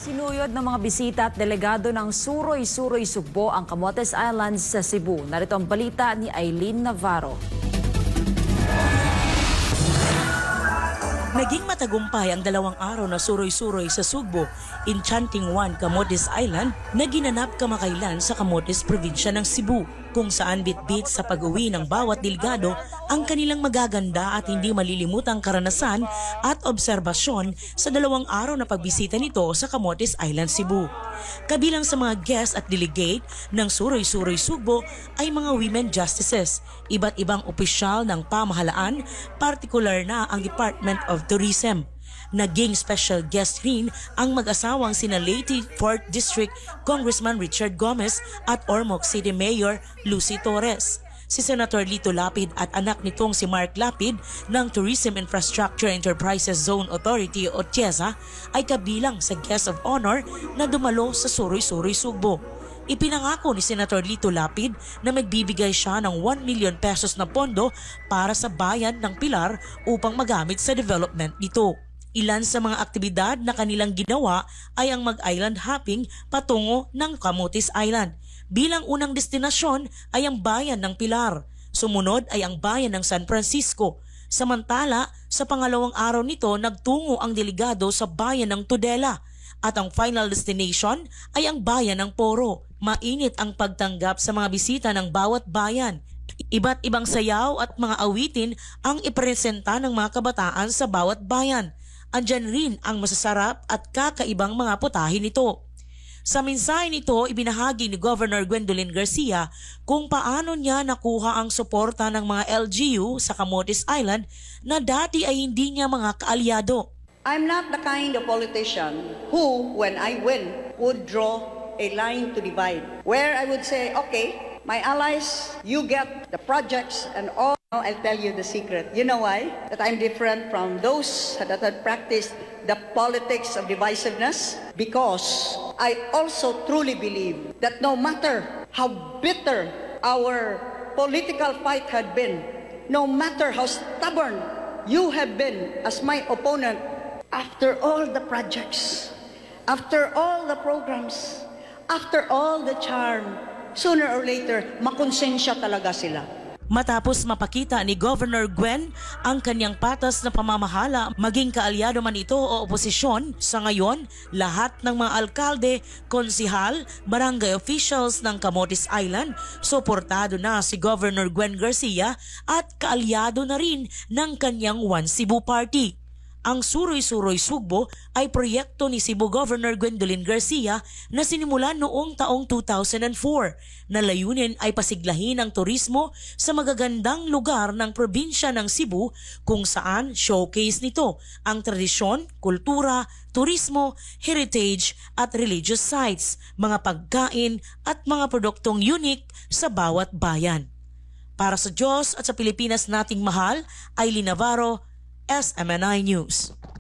Sinuyod ng mga bisita at delegado ng Suroy-Suroy Sugbo ang Camotes Islands sa Cebu. Narito ang balita ni Aileen Navarro. Naging matagumpay ang 2 araw na suroy-suroy sa Sugbo, Enchanting One, Camotes Island na ginanap kamakailan sa Camotes Provincia ng Cebu, kung saan bit-bit sa pag-uwi ng bawat delegado ang kanilang magaganda at hindi malilimutang karanasan at obserbasyon sa 2 araw na pagbisita nito sa Camotes Island, Cebu. Kabilang sa mga guest at delegate ng Suroy-Suroy Sugbo ay mga women justices, iba't ibang opisyal ng pamahalaan, partikular na ang Department of Tourism. Naging special guest rin ang mag-asawang sina Leyte 4th District Congressman Richard Gomez at Ormoc City Mayor Lucy Torres. Si Senator Lito Lapid at anak nitong si Mark Lapid ng Tourism Infrastructure Enterprises Zone Authority o TIEZA ay kabilang sa guest of honor na dumalo sa Suroy-Suroy Sugbo. Ipinangako ni Senator Lito Lapid na magbibigay siya ng 1 million pesos na pondo para sa bayan ng Pilar upang magamit sa development nito. Ilan sa mga aktibidad na kanilang ginawa ay ang mag-island hopping patungo ng Camotes Island. Bilang unang destinasyon ay ang bayan ng Pilar. Sumunod ay ang bayan ng San Francisco. Samantala, sa pangalawang araw nito nagtungo ang delegado sa bayan ng Tudela. At ang final destination ay ang bayan ng Poro. Mainit ang pagtanggap sa mga bisita ng bawat bayan. Iba't ibang sayaw at mga awitin ang ipresenta ng mga kabataan sa bawat bayan. Andyan rin ang masasarap at kakaibang mga putahe nito. Sa mensahe nito, ibinahagi ni Governor Gwendolyn Garcia kung paano niya nakuha ang suporta ng mga LGU sa Camotes Island na dati ay hindi niya mga kaalyado. I'm not the kind of politician who, when I win, would draw a line to divide. Where I would say, okay, my allies, you get the projects and all. I'll tell you the secret. You know why? That I'm different from those that had practiced the politics of divisiveness? Because I also truly believe that no matter how bitter our political fight had been, no matter how stubborn you have been as my opponent, after all the projects, after all the programs, after all the charm, sooner or later, makonsensya talaga sila. Matapos mapakita ni Governor Gwen ang kanyang patas na pamamahala, maging kaalyado man ito o oposisyon, sa ngayon, lahat ng mga alkalde, konsihal, barangay officials ng Camotes Island, suportado na si Governor Gwen Garcia at kaalyado na rin ng kanyang One Cebu Party. Ang Suroy-Suroy Sugbo ay proyekto ni Cebu Governor Gwendolyn Garcia na sinimulan noong taong 2004 na layunin ay pasiglahin ang turismo sa magagandang lugar ng probinsya ng Cebu kung saan showcase nito ang tradisyon, kultura, turismo, heritage at religious sites, mga pagkain at mga produktong unique sa bawat bayan. Para sa Diyos at sa Pilipinas nating mahal, Aileen Navarro, SMNI News.